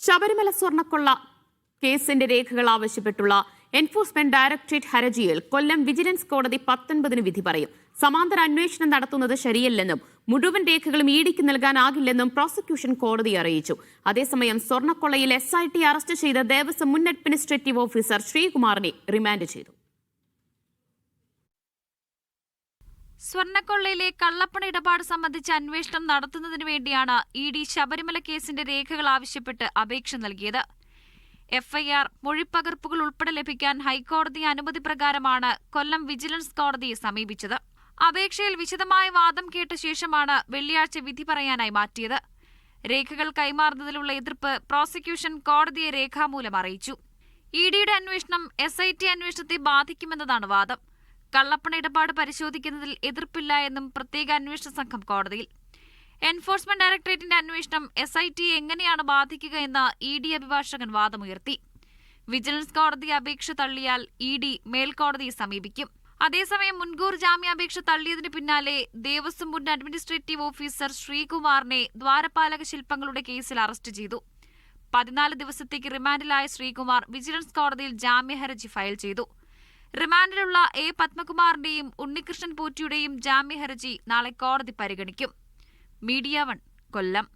ശബരിമല സ്വർണ്ണക്കൊള്ള കേസിന്റെ രേഖകൾ ആവശ്യപ്പെട്ടുള്ള എൻഫോഴ്സ്മെന്റ് ഡയറക്ടറേറ്റ് ഹർജിയിൽ കൊല്ലം വിജിലൻസ് കോടതി 19 വിധി പറയും. സമാന്തര അന്വേഷണം നടത്തുന്നത് ശരിയല്ലെന്നും മുഴുവൻ രേഖകളും ഇഡിക്ക് നൽകാനാകില്ലെന്നും പ്രോസിക്യൂഷൻ കോടതിയെ അറിയിച്ചു. അതേസമയം സ്വർണ്ണക്കൊള്ളയിൽ SIT അറസ്റ്റ് ചെയ്ത ദേവസ്വം മുൻ അഡ്മിനിസ്ട്രേറ്റീവ് ഓഫീസർ ശ്രീകുമാറിനെ റിമാൻഡ് ചെയ്തു. സ്വർണ്ണക്കൊള്ളയിലെ കള്ളപ്പണ ഇടപാട് സംബന്ധിച്ച അന്വേഷണം നടത്തുന്നതിനു വേണ്ടിയാണ് ED ശബരിമല കേസിന്റെ രേഖകൾ ആവശ്യപ്പെട്ട് അപേക്ഷ നൽകിയത്. FIR മൊഴിപ്പകർപ്പുകൾ ഉൾപ്പെടെ ലഭിക്കാൻ ഹൈക്കോടതി അനുമതി പ്രകാരമാണ് കൊല്ലം വിജിലൻസ് കോടതിയെ സമീപിച്ചത്. അപേക്ഷയിൽ വിശദമായ വാദം കേട്ട ശേഷമാണ് വെള്ളിയാഴ്ച വിധി പറയാനായി മാറ്റിയത്. രേഖകൾ കൈമാറുന്നതിലുള്ള എതിർപ്പ് പ്രോസിക്യൂഷൻ കോടതിയെ രേഖാമൂലം അറിയിച്ചു. EDയുടെ അന്വേഷണം SIT അന്വേഷണത്തെ ബാധിക്കുമെന്നതാണ് വാദം. കള്ളപ്പണ ഇടപാട് പരിശോധിക്കുന്നതിൽ എതിർപ്പില്ല എന്നും പ്രത്യേക അന്വേഷണ സംഘം കോടതിയിൽ. എൻഫോഴ്സ്മെന്റ് ഡയറക്ടറേറ്റിന്റെ അന്വേഷണം SIT എങ്ങനെയാണ് ബാധിക്കുക എന്ന ED അഭിഭാഷകൻ വാദമുയർത്തി. വിജിലൻസ് കോടതി അപേക്ഷ തള്ളിയാൽ ED മേൽക്കോടതിയെ സമീപിക്കും. അതേസമയം മുൻകൂർ ജാമ്യാപേക്ഷ തള്ളിയതിന് പിന്നാലെ ദേവസ്വം മുൻ അഡ്മിനിസ്ട്രേറ്റീവ് ഓഫീസർ ശ്രീകുമാറിനെ ദ്വാരപാലക ശില്പങ്ങളുടെ കേസിൽ അറസ്റ്റ് ചെയ്തു. 14 ദിവസത്തേക്ക് റിമാൻഡിലായ ശ്രീകുമാർ വിജിലൻസ് കോടതിയിൽ ജാമ്യഹർജി ഫയൽ ചെയ്തു. റിമാൻഡിലുള്ള A. പത്മകുമാറിന്റെയും ഉണ്ണികൃഷ്ണൻ പോറ്റിയുടെയും ജാമ്യഹർജി നാളെ കോടതി പരിഗണിക്കും. മീഡിയ 1 കൊല്ലം.